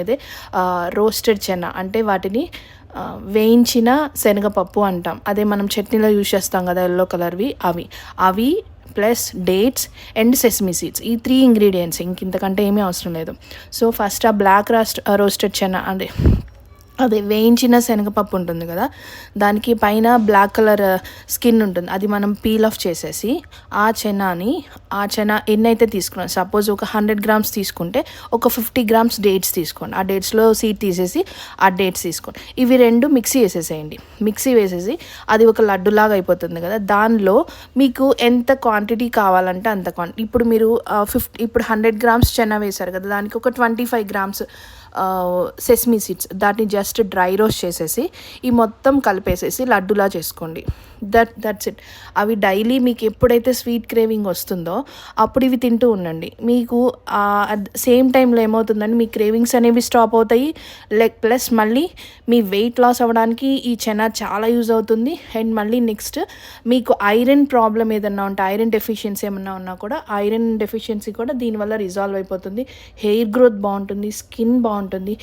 అదే రోస్టెడ్ చెన్నా అంటే వాటిని వేయించిన శనగపప్పు అంటాం. అదే మనం చట్నీలో యూజ్ చేస్తాం కదా ఎల్లో కలర్వి, అవి plus dates and sesame seeds, ఈ 3 ఇంగ్రీడియంట్స్. ఇంతకంటే ఏమీ అవసరం లేదు. సో ఫస్ట్ ఆ బ్లాక్ రోస్టెడ్ చెన్నా అదే వేయించిన శనగపప్పు ఉంటుంది కదా, దానికి పైన బ్లాక్ కలర్ స్కిన్ ఉంటుంది, అది మనం పీల్ ఆఫ్ చేసేసి ఆ చెనా ఎన్నైతే తీసుకున్నాం, సపోజ్ ఒక 100 గ్రామ్స్ తీసుకుంటే ఒక 50 గ్రామ్స్ డేట్స్ తీసుకోండి. ఆ డేట్స్లో సీడ్ తీసేసి ఆ డేట్స్ తీసుకోండి. ఇవి 2 మిక్సీ వేసేసేయండి. మిక్సీ వేసేసి అది ఒక లడ్డులాగా అయిపోతుంది కదా, దానిలో మీకు ఎంత క్వాంటిటీ కావాలంటే అంత క్వాంటిటీ. ఇప్పుడు మీరు 100 గ్రామ్స్ చెనా వేశారు కదా, దానికి ఒక 25 గ్రామ్స్ సెసమీ సీడ్స్, దాన్ని జస్ట్ డ్రై రోస్ట్ చేసేసి ఈ మొత్తం కలిపేసేసి లడ్డులా చేసుకోండి. That's it. అవి డైలీ మీకు ఎప్పుడైతే స్వీట్ క్రేవింగ్ వస్తుందో అప్పుడు ఇవి తింటూ ఉండండి. మీకు సేమ్ టైంలో ఏమవుతుందంటే మీ క్రేవింగ్స్ అనేవి స్టాప్ అవుతాయి. ప్లస్ మళ్ళీ మీ వెయిట్ లాస్ అవ్వడానికి ఈ చెనా చాలా యూజ్ అవుతుంది. అండ్ మళ్ళీ నెక్స్ట్ మీకు ఐరన్ ప్రాబ్లం ఏదన్నా ఉంటే, ఐరన్ డెఫిషియన్సీ ఏమన్నా ఉన్నా కూడా, ఐరన్ డెఫిషియన్సీ కూడా దీనివల్ల రిజాల్వ్ అయిపోతుంది. హెయిర్ గ్రోత్ బాగుంటుంది, స్కిన్ బాగుంటుంది.